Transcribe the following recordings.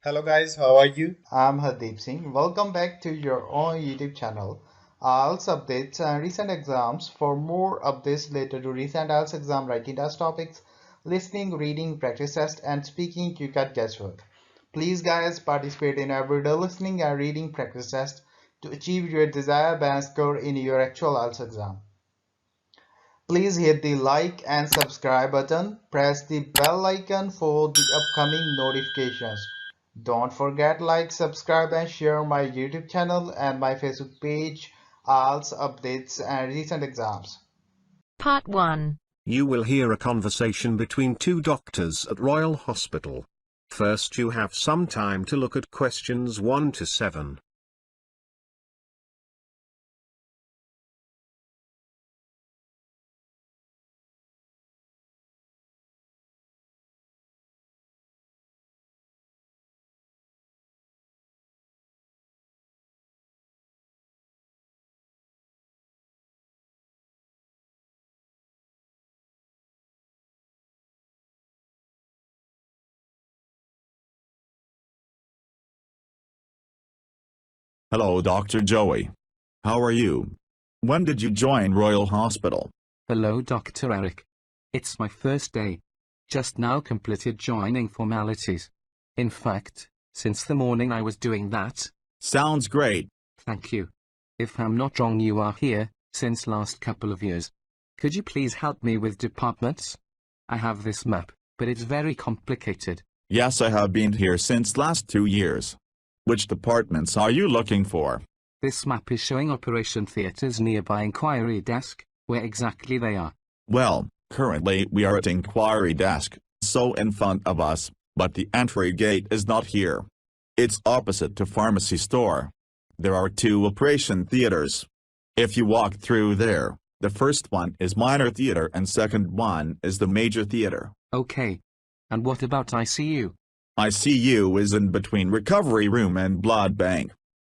Hello guys, how are you? I'm Hardeep Singh. Welcome back to your own YouTube channel. IELTS updates and recent exams. For more updates related to recent IELTS exam writing test topics, listening, reading, practice test, and speaking, you got guesswork. Please, guys, participate in everyday listening and reading practice test to achieve your desired band score in your actual IELTS exam. Please hit the like and subscribe button. Press the bell icon for the upcoming notifications. Don't forget like, subscribe and share my YouTube channel and my Facebook page, IELTS updates and recent exams. Part 1. You will hear a conversation between two doctors at Royal Hospital. First you have some time to look at questions 1 to 7. Hello Dr. Joey. How are you? When did you join Royal Hospital? Hello Dr. Eric. It's my first day. Just now completed joining formalities. In fact, since the morning I was doing that. Sounds great. Thank you. If I'm not wrong, you are here since last couple of years. Could you please help me with departments? I have this map, but it's very complicated. Yes, I have been here since last 2 years. Which departments are you looking for? This map is showing operation theaters nearby inquiry desk. Where exactly they are? Well, currently we are at inquiry desk, so in front of us, but the entry gate is not here. It's opposite to pharmacy store. There are 2 operation theaters. If you walk through there, the first one is minor theater and second one is the major theater. Okay. And what about ICU? ICU is in between recovery room and blood bank.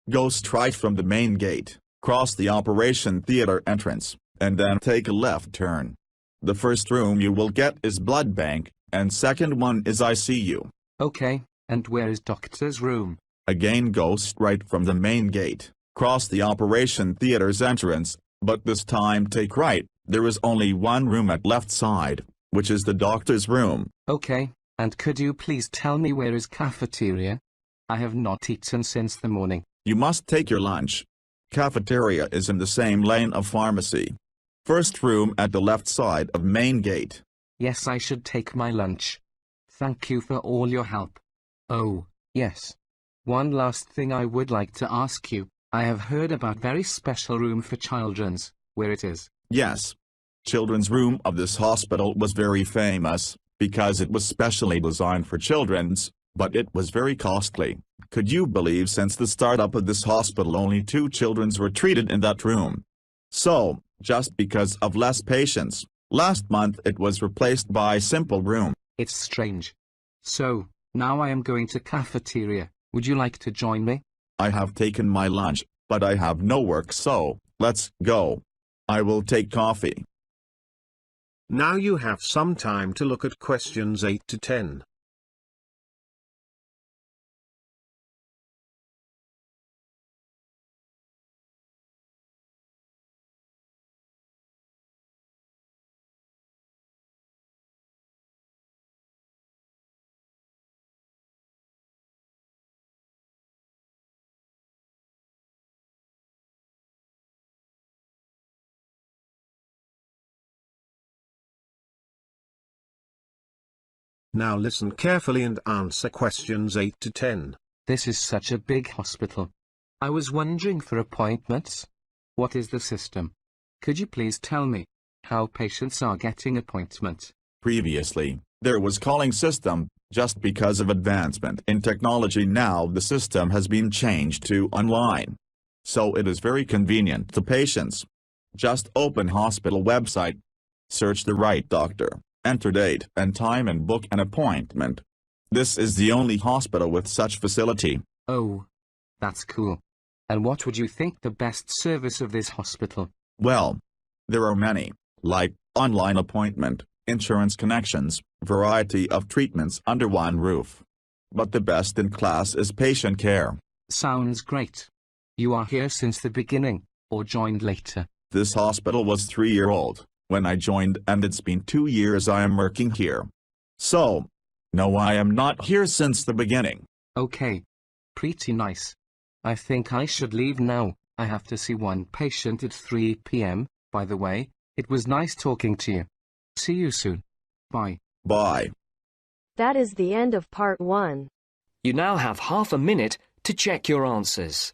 Go straight from the main gate, cross the operation theater entrance, and then take a left turn. The first room you will get is blood bank, and second one is ICU. Okay, and where is doctor's room? Again go straight from the main gate, cross the operation theater's entrance, but this time take right. There is only one room at left side, which is the doctor's room. Okay. And could you please tell me where is cafeteria? I have not eaten since the morning. You must take your lunch. Cafeteria is in the same lane of pharmacy. First room at the left side of main gate. Yes, I should take my lunch. Thank you for all your help. Oh, yes. One last thing I would like to ask you. I have heard about very special room for children's, where it is. Yes. Children's room of this hospital was very famous, because it was specially designed for children's, but it was very costly. Could you believe since the startup of this hospital only 2 children were treated in that room? So, just because of less patients, last month it was replaced by simple room. It's strange. So, now I am going to cafeteria. Would you like to join me? I have taken my lunch, but I have no work, so, let's go. I will take coffee. Now you have some time to look at questions 8 to 10. Now listen carefully and answer questions 8 to 10. This is such a big hospital. I was wondering for appointments. What is the system? Could you please tell me how patients are getting appointment? Previously, there was calling system. Just because of advancement in technology now the system has been changed to online. So it is very convenient to patients. Just open hospital website. Search the right doctor. Enter date and time and book an appointment. This is the only hospital with such facility. Oh, that's cool. And what would you think the best service of this hospital? Well, there are many, like online appointment, insurance connections, variety of treatments under one roof. but the best in class is patient care. Sounds great. You are here since the beginning, or joined later? This hospital was 3-year-old when I joined, and it's been 2 years I am working here. So, no, I am not here since the beginning. Okay. Pretty nice. I think I should leave now. I have to see one patient at 3 p.m. By the way, it was nice talking to you. See you soon. Bye. Bye. That is the end of part 1. You now have half a minute to check your answers.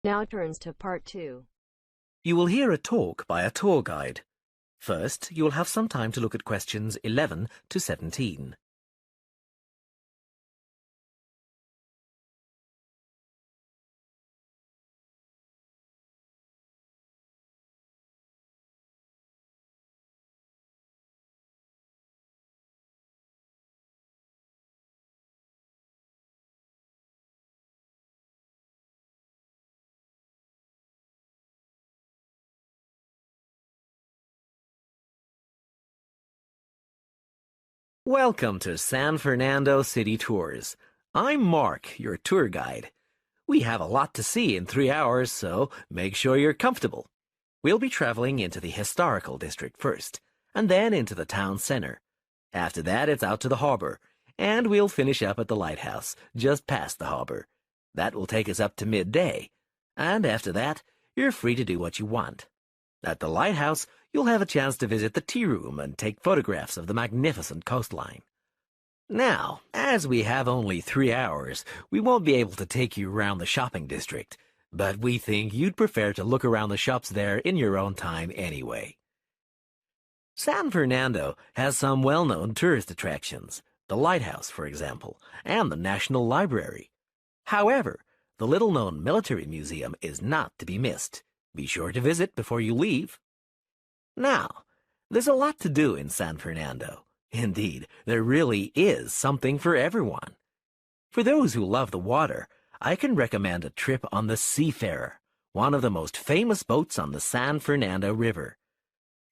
Now turns to part 2. You will hear a talk by a tour guide. First, you will have some time to look at questions 11 to 17. Welcome to San Fernando City Tours. I'm Mark, your tour guide. We have a lot to see in 3 hours, so make sure you're comfortable. We'll be traveling into the historical district first, and then into the town center. After that, it's out to the harbor, and we'll finish up at the lighthouse, just past the harbor. That will take us up to midday, and after that, you're free to do what you want. At the lighthouse, you'll have a chance to visit the tea room and take photographs of the magnificent coastline. Now, as we have only 3 hours, we won't be able to take you around the shopping district, but we think you'd prefer to look around the shops there in your own time anyway. San Fernando has some well-known tourist attractions, the lighthouse, for example, and the National Library. However, the little-known military museum is not to be missed. Be sure to visit before you leave. Now, there's a lot to do in San Fernando. Indeed, there really is something for everyone. For those who love the water, I can recommend a trip on the Seafarer, one of the most famous boats on the San Fernando River.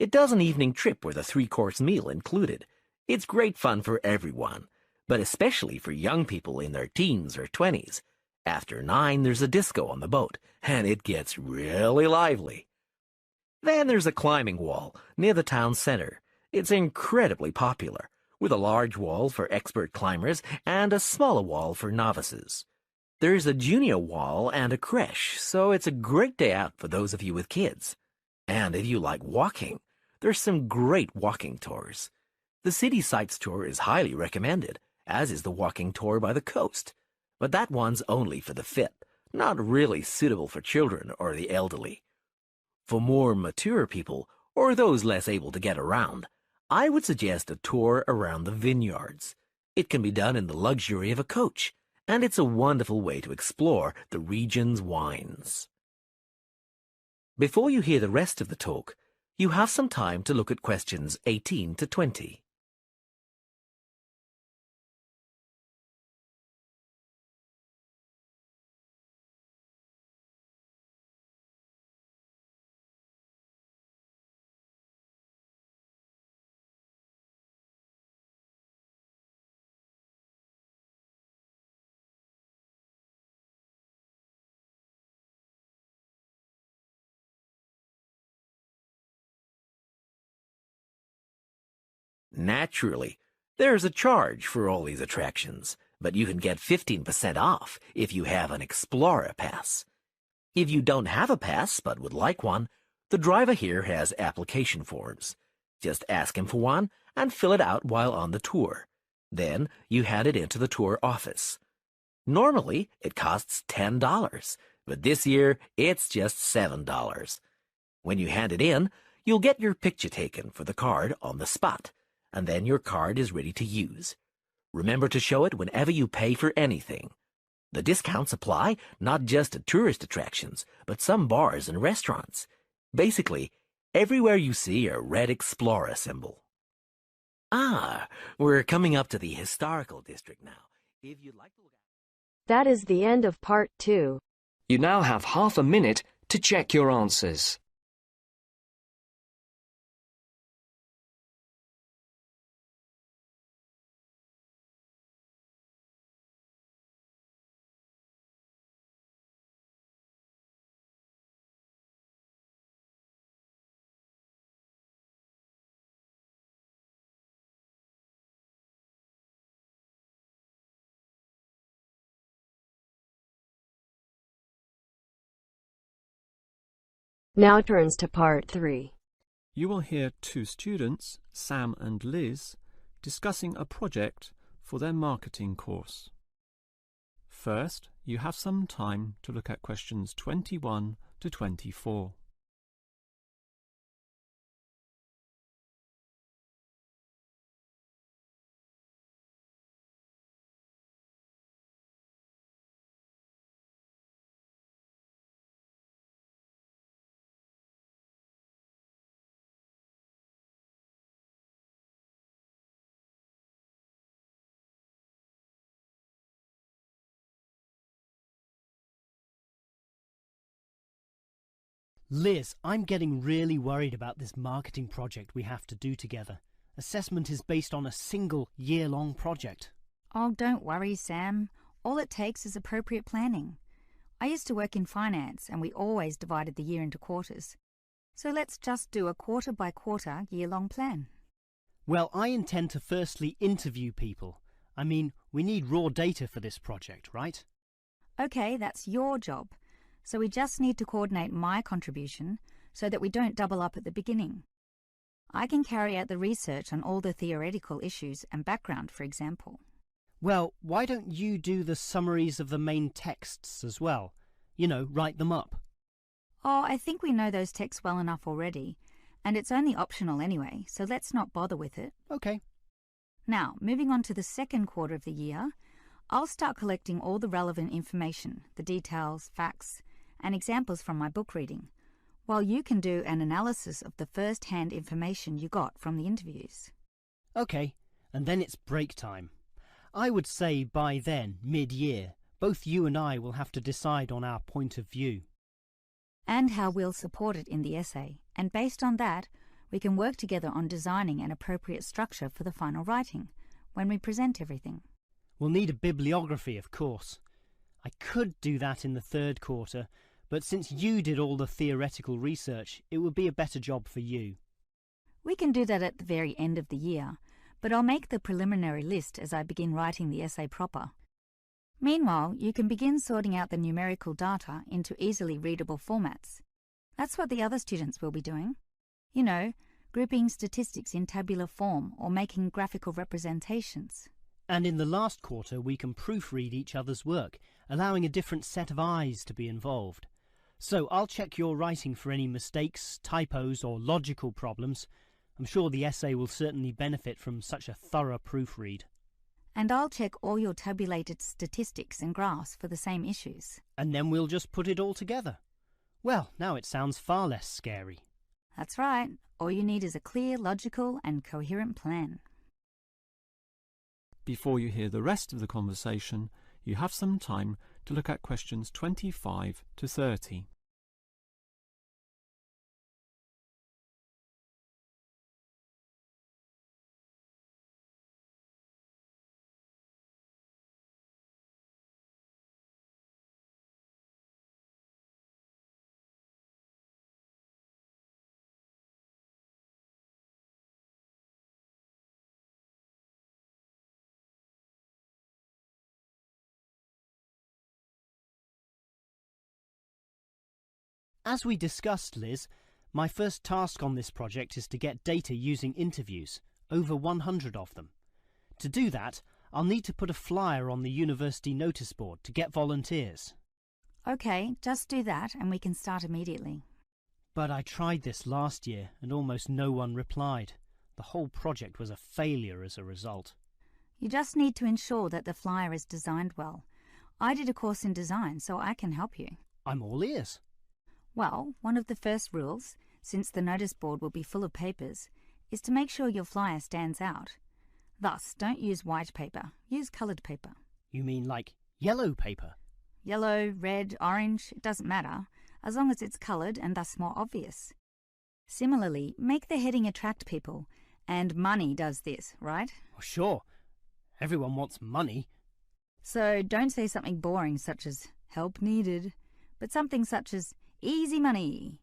It does an evening trip with a 3-course meal included. It's great fun for everyone, but especially for young people in their teens or 20s. After 9, there's a disco on the boat, and it gets really lively. Then there's a climbing wall near the town center. It's incredibly popular, with a large wall for expert climbers and a smaller wall for novices. There's a junior wall and a creche, so it's a great day out for those of you with kids. And if you like walking, there's some great walking tours. The City Sights tour is highly recommended, as is the walking tour by the coast. But that one's only for the fit, not really suitable for children or the elderly. For more mature people, or those less able to get around, I would suggest a tour around the vineyards. It can be done in the luxury of a coach, and it's a wonderful way to explore the region's wines. Before you hear the rest of the talk, you have some time to look at questions 18 to 20. Naturally, there's a charge for all these attractions, but you can get 15% off if you have an Explorer Pass. If you don't have a pass but would like one, the driver here has application forms. Just ask him for one and fill it out while on the tour. Then you hand it into the tour office. Normally, it costs $10, but this year it's just $7. When you hand it in, you'll get your picture taken for the card on the spot, and then your card is ready to use. Remember to show it whenever you pay for anything. The discounts apply not just to tourist attractions, but some bars and restaurants. Basically, everywhere you see a red Explorer symbol. Ah, we're coming up to the historical district now. If you'd like to look at... That is the end of part 2. You now have half a minute to check your answers. Now turns to part 3. You will hear two students, Sam and Liz, discussing a project for their marketing course. First, you have some time to look at questions 21 to 24. Liz, I'm getting really worried about this marketing project we have to do together. Assessment is based on a single year-long project. Oh, don't worry, Sam. All it takes is appropriate planning. I used to work in finance and we always divided the year into quarters. So let's just do a quarter-by-quarter year-long plan. Well, I intend to firstly interview people. I mean, we need raw data for this project, right? Okay, that's your job. So we just need to coordinate my contribution so that we don't double up at the beginning. I can carry out the research on all the theoretical issues and background, for example. Well, why don't you do the summaries of the main texts as well? You know, write them up. Oh, I think we know those texts well enough already, and it's only optional anyway, so let's not bother with it. Okay. Now, moving on to the second quarter of the year, I'll start collecting all the relevant information, the details, facts, and examples from my book reading, while you can do an analysis of the first-hand information you got from the interviews. Okay, and then it's break time. I would say by then, mid-year, both you and I will have to decide on our point of view. And how we'll support it in the essay, and based on that, we can work together on designing an appropriate structure for the final writing, when we present everything. We'll need a bibliography, of course. I could do that in the third quarter, but since you did all the theoretical research, it would be a better job for you. We can do that at the very end of the year, but I'll make the preliminary list as I begin writing the essay proper. Meanwhile, you can begin sorting out the numerical data into easily readable formats. That's what the other students will be doing. You know, grouping statistics in tabular form or making graphical representations. And in the last quarter, we can proofread each other's work, allowing a different set of eyes to be involved. So I'll check your writing for any mistakes, typos, or logical problems. I'm sure the essay will certainly benefit from such a thorough proofread. And I'll check all your tabulated statistics and graphs for the same issues. And then we'll just put it all together. Well, now it sounds far less scary. That's right. All you need is a clear, logical, and coherent plan. Before you hear the rest of the conversation, you have some time to look at questions 25 to 30. As we discussed, Liz, my first task on this project is to get data using interviews, over 100 of them. To do that, I'll need to put a flyer on the university notice board to get volunteers. Okay, just do that and we can start immediately. But I tried this last year and almost no one replied. The whole project was a failure as a result. You just need to ensure that the flyer is designed well. I did a course in design, so I can help you. I'm all ears. Well, one of the first rules, since the notice board will be full of papers, is to make sure your flyer stands out. Thus, don't use white paper, use coloured paper. You mean like yellow paper? Yellow, red, orange, it doesn't matter, as long as it's coloured and thus more obvious. Similarly, make the heading attract people, and money does this, right? Oh, sure. Everyone wants money. So don't say something boring such as help needed, but something such as easy money.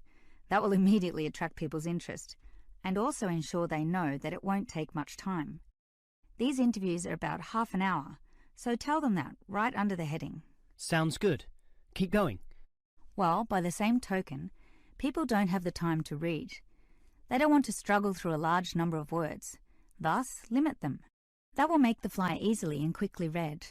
That will immediately attract people's interest, and also ensure they know that it won't take much time. These interviews are about half an hour, so tell them that right under the heading. Sounds good. Keep going. Well, by the same token, people don't have the time to read. They don't want to struggle through a large number of words. Thus, limit them. That will make the flyer easily and quickly read.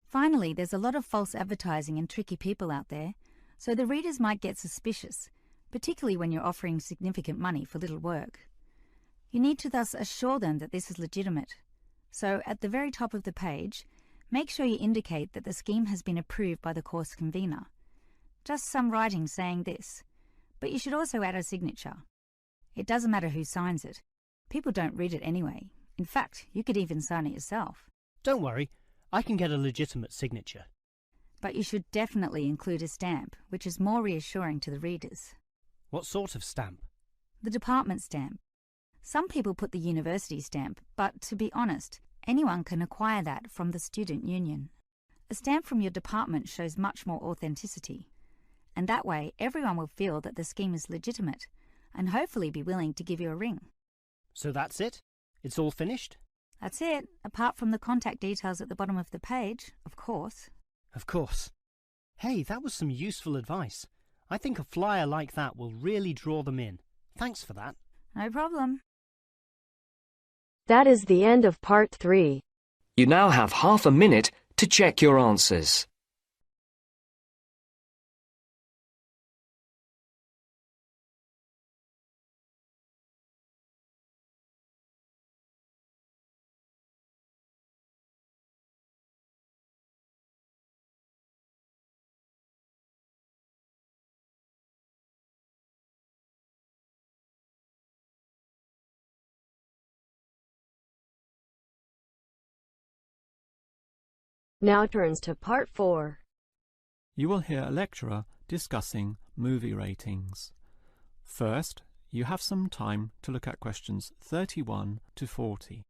Finally, there's a lot of false advertising and tricky people out there, so the readers might get suspicious, particularly when you're offering significant money for little work. You need to thus assure them that this is legitimate. So, at the very top of the page, make sure you indicate that the scheme has been approved by the course convener. Just some writing saying this, but you should also add a signature. It doesn't matter who signs it. People don't read it anyway. In fact, you could even sign it yourself. Don't worry, I can get a legitimate signature. But you should definitely include a stamp, which is more reassuring to the readers. What sort of stamp? The department stamp. Some people put the university stamp, but to be honest, anyone can acquire that from the student union. A stamp from your department shows much more authenticity, and that way everyone will feel that the scheme is legitimate and hopefully be willing to give you a ring. So that's it? It's all finished? That's it, apart from the contact details at the bottom of the page, of course. Of course. Hey, that was some useful advice. I think a flyer like that will really draw them in. Thanks for that. No problem. That is the end of part 3. You now have half a minute to check your answers. Now turns to part 4. You will hear a lecturer discussing movie ratings. First, you have some time to look at questions 31 to 40.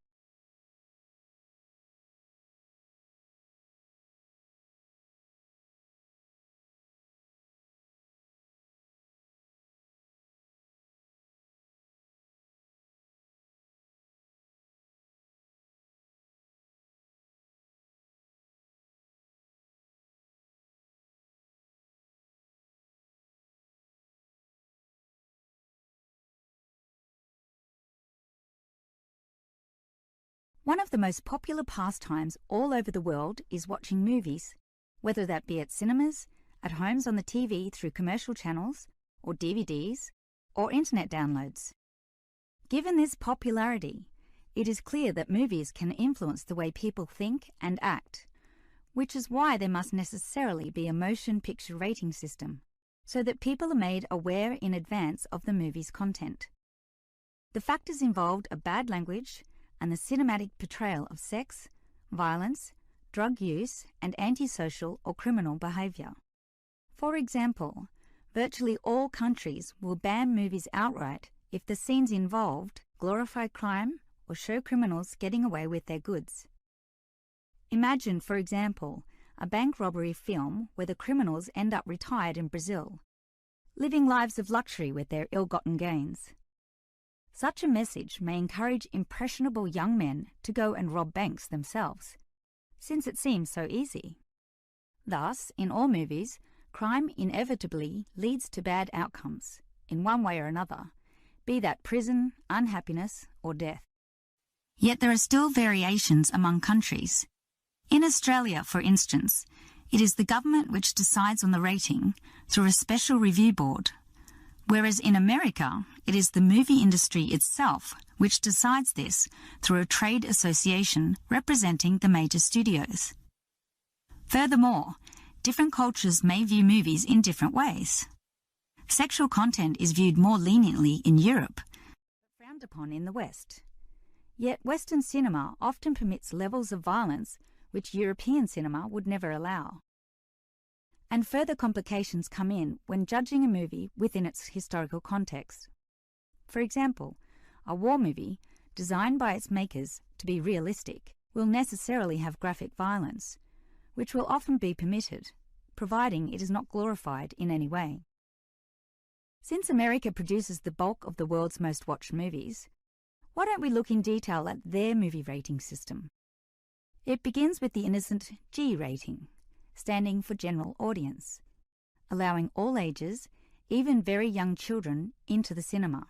One of the most popular pastimes all over the world is watching movies, whether that be at cinemas, at homes on the TV through commercial channels, or DVDs, or internet downloads. Given this popularity, it is clear that movies can influence the way people think and act, which is why there must necessarily be a motion picture rating system, so that people are made aware in advance of the movie's content. The factors involved are bad language, and the cinematic portrayal of sex, violence, drug use, and antisocial or criminal behaviour. For example, virtually all countries will ban movies outright if the scenes involved glorify crime or show criminals getting away with their goods. Imagine, for example, a bank robbery film where the criminals end up retired in Brazil, living lives of luxury with their ill-gotten gains. Such a message may encourage impressionable young men to go and rob banks themselves, since it seems so easy. Thus, in all movies, crime inevitably leads to bad outcomes, in one way or another, be that prison, unhappiness, or death. Yet there are still variations among countries. In Australia, for instance, it is the government which decides on the rating through a special review board, whereas in America, it is the movie industry itself which decides this through a trade association representing the major studios. Furthermore, different cultures may view movies in different ways. Sexual content is viewed more leniently in Europe, but frowned upon in the West. Yet Western cinema often permits levels of violence which European cinema would never allow. And further complications come in when judging a movie within its historical context. For example, a war movie, designed by its makers to be realistic, will necessarily have graphic violence, which will often be permitted, providing it is not glorified in any way. Since America produces the bulk of the world's most watched movies, why don't we look in detail at their movie rating system? It begins with the innocent G rating, standing for general audience, allowing all ages, even very young children, into the cinema.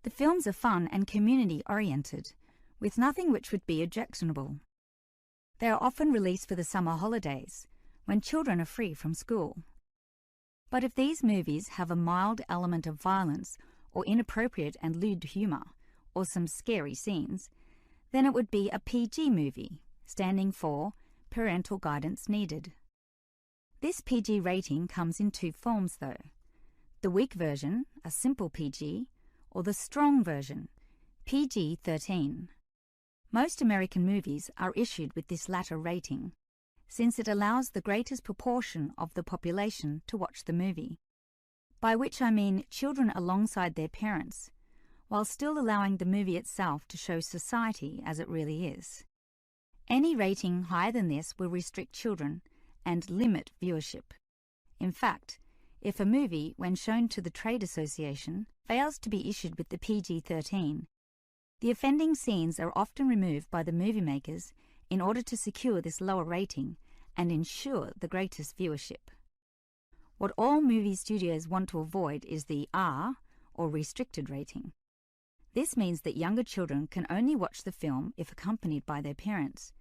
The films are fun and community-oriented, with nothing which would be objectionable. They are often released for the summer holidays, when children are free from school. But if these movies have a mild element of violence or inappropriate and lewd humour, or some scary scenes, then it would be a PG movie, standing for Parental Guidance Needed. This PG rating comes in two forms though: the weak version, a simple PG, or the strong version, PG-13. Most American movies are issued with this latter rating, since it allows the greatest proportion of the population to watch the movie, by which I mean children alongside their parents, while still allowing the movie itself to show society as it really is. Any rating higher than this will restrict children and limit viewership. In fact, if a movie, when shown to the trade association, fails to be issued with the PG-13, the offending scenes are often removed by the movie makers in order to secure this lower rating and ensure the greatest viewership. What all movie studios want to avoid is the R, or restricted rating. This means that younger children can only watch the film if accompanied by their parents,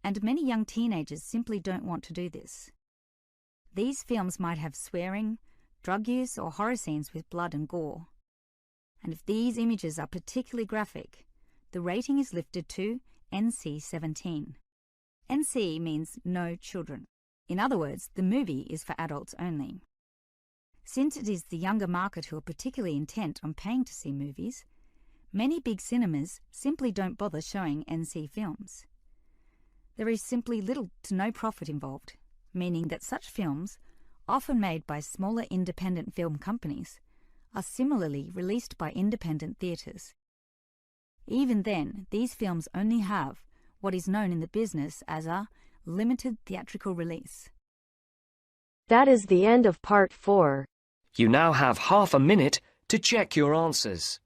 and many young teenagers simply don't want to do this. These films might have swearing, drug use, or horror scenes with blood and gore. And if these images are particularly graphic, the rating is lifted to NC-17. NC means no children. In other words, the movie is for adults only. Since it is the younger market who are particularly intent on paying to see movies, many big cinemas simply don't bother showing NC films. There is simply little to no profit involved, meaning that such films, often made by smaller independent film companies, are similarly released by independent theatres. Even then, these films only have what is known in the business as a limited theatrical release. That is the end of part 4. You now have half a minute to check your answers.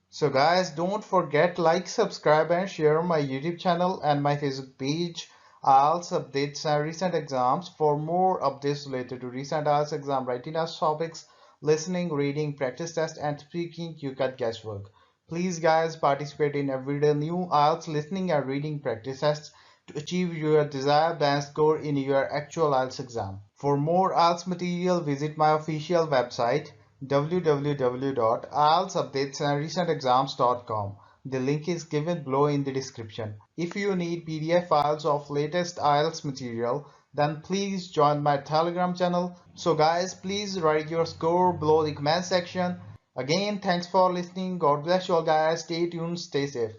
So guys, don't forget like, subscribe and share my YouTube channel and my Facebook page, IELTS updates and recent exams. For more updates related to recent IELTS exam writing test topics, listening, reading, practice test and speaking, you got guesswork. Please guys, participate in everyday new IELTS listening and reading practice tests to achieve your desired band score in your actual IELTS exam. For more IELTS material, visit my official website www.ieltsupdatesandrecentexams.com. The link is given below in the description. If you need PDF files of latest IELTS material, then please join my Telegram channel. So guys, please write your score below the comment section. Again, thanks for listening. God bless you all guys. Stay tuned, stay safe.